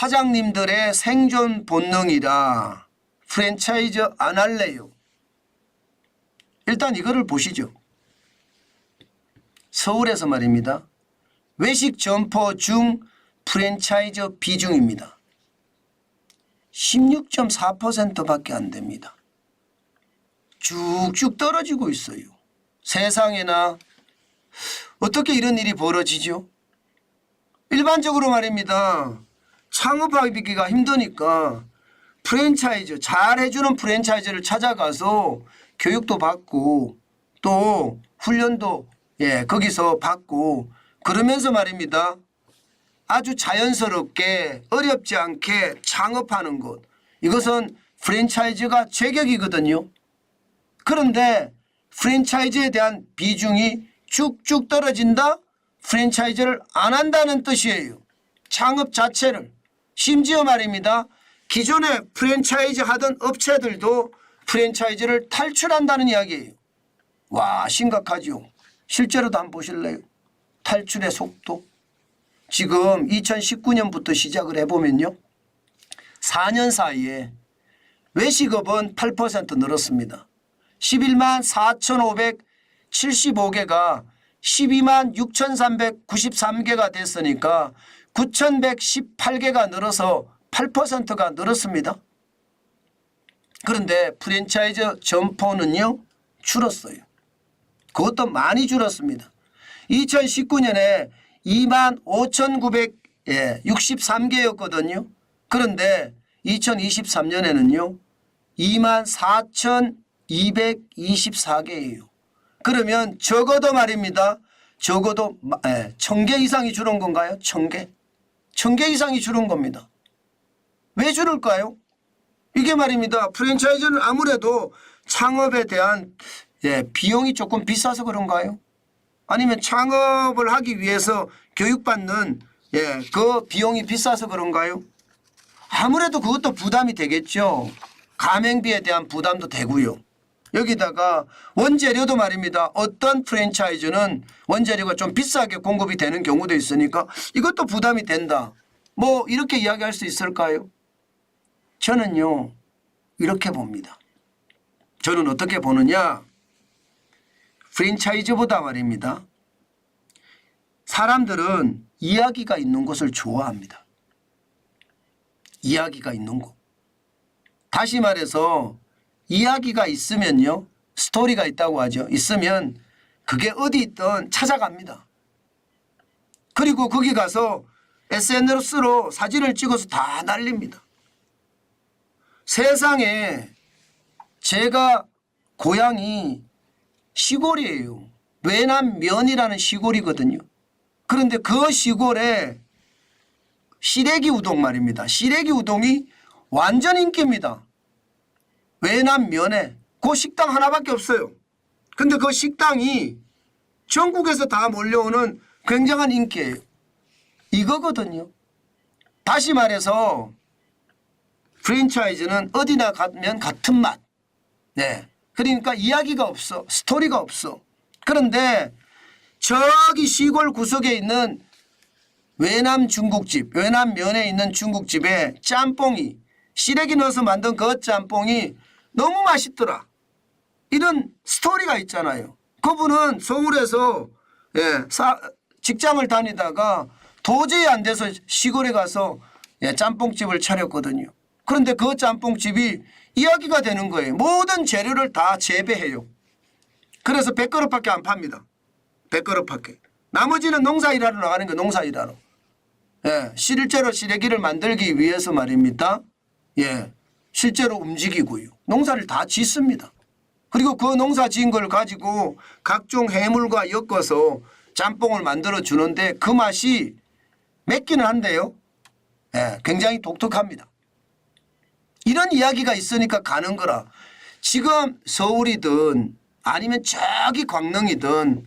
사장님들의 생존 본능이라 프랜차이즈 안 할래요. 일단 이거를 보시죠. 서울에서 말입니다. 외식 점포 중 프랜차이즈 비중입니다. 16.4%밖에 안 됩니다. 쭉쭉 떨어지고 있어요. 세상에나 어떻게 이런 일이 벌어지죠? 일반적으로 말입니다. 창업하기가 힘드니까 프랜차이즈, 잘해주는 프랜차이즈를 찾아가서 교육도 받고 또 훈련도 거기서 받고 그러면서 말입니다. 아주 자연스럽게 어렵지 않게 창업하는 것. 이것은 프랜차이즈가 제격이거든요. 그런데 프랜차이즈에 대한 비중이 쭉쭉 떨어진다? 프랜차이즈를 안 한다는 뜻이에요. 창업 자체를. 심지어 말입니다. 기존에 프랜차이즈 하던 업체들도 프랜차이즈를 탈출한다는 이야기예요. 와, 심각하죠. 실제로도 한번 보실래요? 탈출의 속도. 지금 2019년부터 시작을 해보면요. 4년 사이에 외식업은 8% 늘었습니다. 11만 4,575개가 12만 6,393개가 됐으니까 9,118개가 늘어서 8%가 늘었습니다. 그런데 프랜차이즈 점포는요. 줄었어요. 그것도 많이 줄었습니다. 2019년에 2만 5,963개였거든요. 그런데 2023년에는요. 2만 4,224개예요. 그러면 적어도 말입니다. 적어도 1,000개 이상이 줄은 건가요? 1,000개? 1,000개 이상이 줄은 겁니다. 왜 줄을까요? 이게 말입니다. 프랜차이즈는 아무래도 창업에 대한 비용이 조금 비싸서 그런가요? 아니면 창업을 하기 위해서 교육받는 그 비용이 비싸서 그런가요? 아무래도 그것도 부담이 되겠죠. 가맹비에 대한 부담도 되고요. 여기다가 원재료도 말입니다. 어떤 프랜차이즈는 원재료가 좀 비싸게 공급이 되는 경우도 있으니까 이것도 부담이 된다. 뭐 이렇게 이야기할 수 있을까요? 저는요. 이렇게 봅니다. 저는 어떻게 보느냐. 프랜차이즈보다 말입니다. 사람들은 이야기가 있는 것을 좋아합니다. 이야기가 있는 것. 다시 말해서 이야기가 있으면요. 스토리가 있다고 하죠. 있으면 그게 어디 있든 찾아갑니다. 그리고 거기 가서 SNS로 사진을 찍어서 다 날립니다. 세상에 제가 고향이 시골이에요. 외남면이라는 시골이거든요. 그런데 그 시골에 시래기 우동 말입니다. 시래기 우동이 완전 인기입니다. 외남면에 그 식당 하나밖에 없어요. 근데 그 식당이 전국에서 다 몰려오는 굉장한 인기예요. 이거거든요. 다시 말해서 프랜차이즈는 어디나 가면 같은 맛. 그러니까 이야기가 없어. 스토리가 없어. 그런데 저기 시골 구석에 있는 외남 중국집, 외남면에 있는 중국집에 짬뽕이, 시래기 넣어서 만든 그 짬뽕이 너무 맛있더라. 이런 스토리가 있잖아요. 그분은 서울에서 직장을 다니다가 도저히 안 돼서 시골에 가서 짬뽕집을 차렸거든요. 그런데 그 짬뽕집이 이야기가 되는 거예요. 모든 재료를 다 재배해요. 그래서 100그릇밖에 안 팝니다. 100그릇밖에. 나머지는 농사일하러 나가는 거 농사일하러. 실제로 시래기를 만들기 위해서 말입니다. 실제로 움직이고요. 농사를 다 짓습니다. 그리고 그 농사 지은 걸 가지고 각종 해물과 엮어서 짬뽕을 만들어 주는데 그 맛이 맵기는 한데요. 굉장히 독특합니다. 이런 이야기가 있으니까 가는 거라. 지금 서울이든 아니면 저기 광릉이든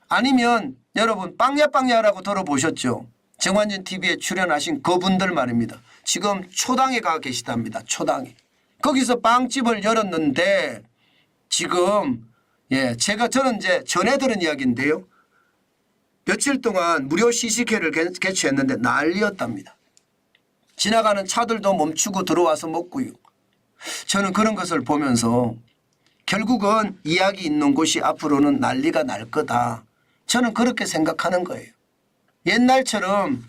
아니면 여러분 빵야빵야라고 들어보셨죠? 정환진 TV에 출연하신 그분들 말입니다. 지금 초당에 가 계시답니다. 초당에. 거기서 빵집을 열었는데 지금 저는 이제 전해 들은 이야기인데요. 며칠 동안 무료 시식회를 개최했는데 난리였답니다. 지나가는 차들도 멈추고 들어와서 먹고요. 저는 그런 것을 보면서 결국은 이야기 있는 곳이 앞으로는 난리가 날 거다. 저는 그렇게 생각하는 거예요. 옛날처럼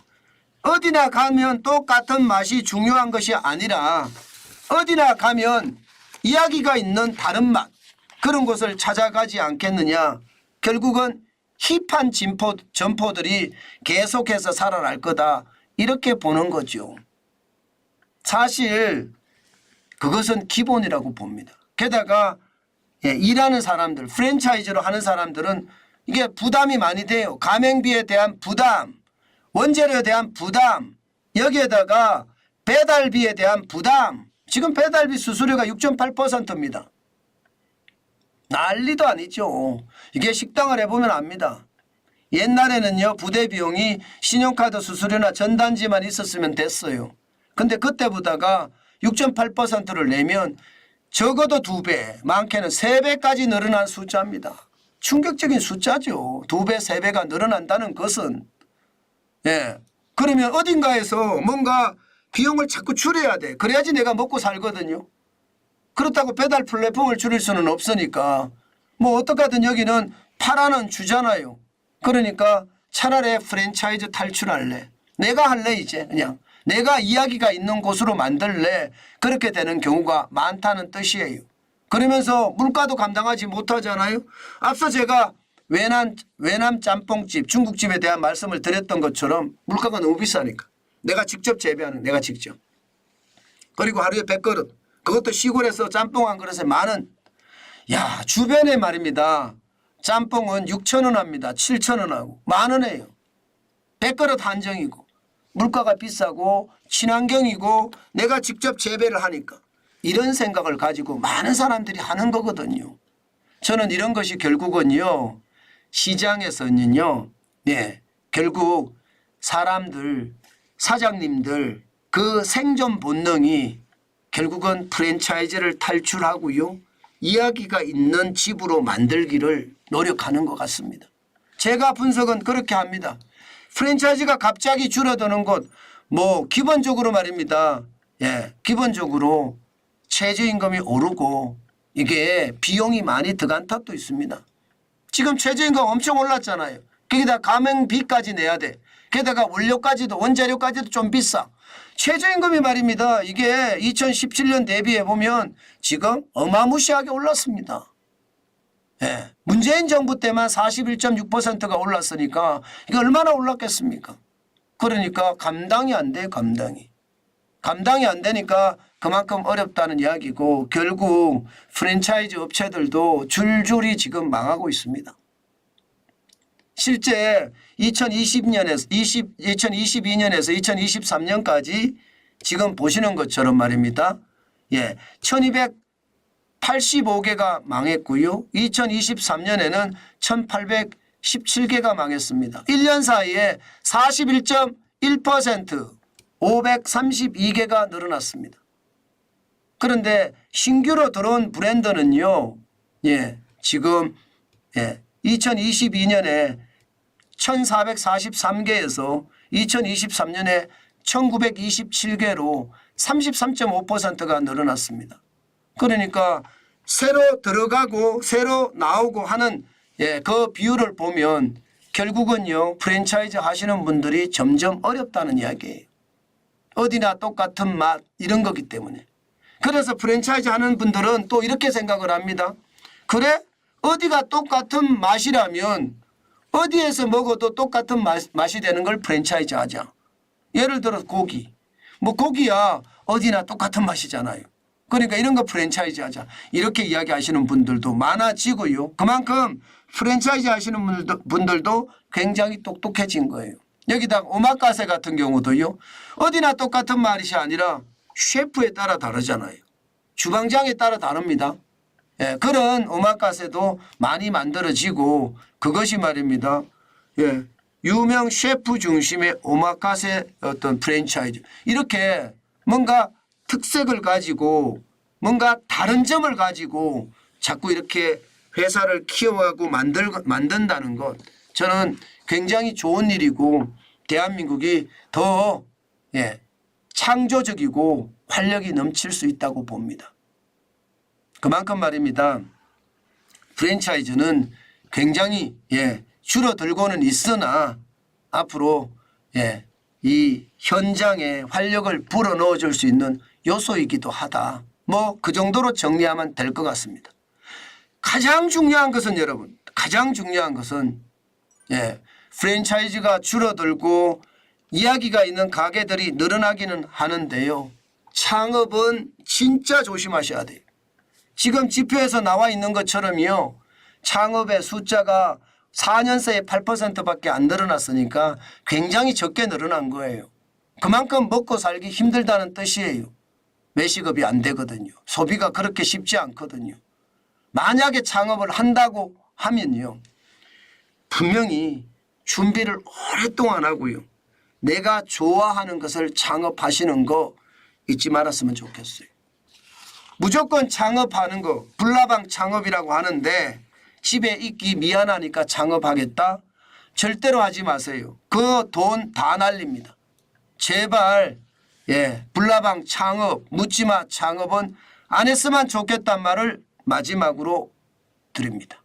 어디나 가면 똑같은 맛이 중요한 것이 아니라 어디나 가면 이야기가 있는 다른 맛, 그런 곳을 찾아가지 않겠느냐. 결국은 힙한 점포들이 계속해서 살아날 거다. 이렇게 보는 거죠. 사실 그것은 기본이라고 봅니다. 게다가 일하는 사람들, 프랜차이즈로 하는 사람들은 이게 부담이 많이 돼요. 가맹비에 대한 부담, 원재료에 대한 부담, 여기에다가 배달비에 대한 부담. 지금 배달비 수수료가 6.8%입니다. 난리도 아니죠. 이게 식당을 해보면 압니다. 옛날에는요, 부대 비용이 신용카드 수수료나 전단지만 있었으면 됐어요. 근데 그때보다가 6.8%를 내면 적어도 2배, 많게는 3배까지 늘어난 숫자입니다. 충격적인 숫자죠. 2배, 3배가 늘어난다는 것은. 예. 그러면 어딘가에서 뭔가 비용을 자꾸 줄여야 돼. 그래야지 내가 먹고 살거든요. 그렇다고 배달 플랫폼을 줄일 수는 없으니까 뭐 어떡하든 여기는 팔아는 주잖아요. 그러니까 차라리 프랜차이즈 탈출할래. 내가 할래 이제 그냥. 내가 이야기가 있는 곳으로 만들래. 그렇게 되는 경우가 많다는 뜻이에요. 그러면서 물가도 감당하지 못하잖아요. 앞서 제가 외남 짬뽕집, 중국집에 대한 말씀을 드렸던 것처럼 물가가 너무 비싸니까. 내가 직접 재배하는 내가 직접. 그리고 하루에 100그릇. 그것도 시골에서 짬뽕 한 그릇에 10,000원. 야, 주변에 말입니다. 짬뽕은 6,000원 합니다. 7,000원 하고 10,000원이에요. 100그릇 한정이고. 물가가 비싸고 친환경이고 내가 직접 재배를 하니까 이런 생각을 가지고 많은 사람들이 하는 거거든요. 저는 이런 것이 결국은요. 시장에서는요. 네, 결국 사람들, 사장님들 그 생존 본능이 결국은 프랜차이즈를 탈출하고요. 이야기가 있는 집으로 만들기를 노력하는 것 같습니다. 제가 분석은 그렇게 합니다. 프랜차이즈가 갑자기 줄어드는 것, 뭐 기본적으로 말입니다. 예, 기본적으로 최저임금이 오르고 이게 비용이 많이 들어간 탓도 있습니다. 지금 최저임금 엄청 올랐잖아요. 거기다 가맹비까지 내야 돼. 게다가 원료까지도 원재료까지도 좀 비싸. 최저임금이 말입니다. 이게 2017년 대비해 보면 지금 어마무시하게 올랐습니다. 예. 문재인 정부 때만 41.6%가 올랐으니까 이게 얼마나 올랐겠습니까? 그러니까 감당이 안 돼요. 감당이 안 되니까 그만큼 어렵다는 이야기고 결국 프랜차이즈 업체들도 줄줄이 지금 망하고 있습니다. 실제 2022년에서 2023년까지 지금 보시는 것처럼 말입니다. 예, 1285개가 망했고요. 2023년에는 1817개가 망했습니다. 1년 사이에 41.1% 532개가 늘어났습니다. 그런데 신규로 들어온 브랜드는요. 예, 지금 2022년에 1443개에서 2023년에 1927개로 33.5%가 늘어났습니다. 그러니까 새로 들어가고 새로 나오고 하는 그 비율을 보면 결국은요. 프랜차이즈 하시는 분들이 점점 어렵다는 이야기예요. 어디나 똑같은 맛 이런 거기 때문에. 그래서 프랜차이즈 하는 분들은 또 이렇게 생각을 합니다. 그래? 어디가 똑같은 맛이라면 어디에서 먹어도 똑같은 맛이 되는 걸 프랜차이즈 하자. 예를 들어 고기. 뭐 고기야 어디나 똑같은 맛이잖아요. 그러니까 이런 거 프랜차이즈 하자. 이렇게 이야기하시는 분들도 많아지고요. 그만큼 프랜차이즈 하시는 분들도 굉장히 똑똑해진 거예요. 여기다 오마카세 같은 경우도요. 어디나 똑같은 맛이 아니라 셰프에 따라 다르잖아요. 주방장에 따라 다릅니다. 예, 그런 오마카세도 많이 만들어지고 그것이 말입니다. 예, 유명 셰프 중심의 오마카세 어떤 프랜차이즈. 이렇게 뭔가 특색을 가지고 뭔가 다른 점을 가지고 자꾸 이렇게 회사를 키워가고 만든다는 것. 저는 굉장히 좋은 일이고 대한민국이 더 창조적이고 활력이 넘칠 수 있다고 봅니다. 그만큼 말입니다. 프랜차이즈는 굉장히 줄어들고는 있으나 앞으로 이 현장에 활력을 불어넣어 줄 수 있는 요소이기도 하다. 뭐 그 정도로 정리하면 될 것 같습니다. 가장 중요한 것은 여러분, 가장 중요한 것은 프랜차이즈가 줄어들고 이야기가 있는 가게들이 늘어나기는 하는데요. 창업은 진짜 조심하셔야 돼요. 지금 지표에서 나와 있는 것처럼요. 창업의 숫자가 4년 사이에 8%밖에 안 늘어났으니까 굉장히 적게 늘어난 거예요. 그만큼 먹고 살기 힘들다는 뜻이에요. 매식업이 안 되거든요. 소비가 그렇게 쉽지 않거든요. 만약에 창업을 한다고 하면요. 분명히 준비를 오랫동안 하고요. 내가 좋아하는 것을 창업하시는 거 잊지 말았으면 좋겠어요. 무조건 창업하는 거 불나방 창업이라고 하는데 집에 있기 미안하니까 창업하겠다? 절대로 하지 마세요. 그 돈 다 날립니다. 제발 불나방 창업, 묻지마 창업은 안 했으면 좋겠단 말을 마지막으로 드립니다.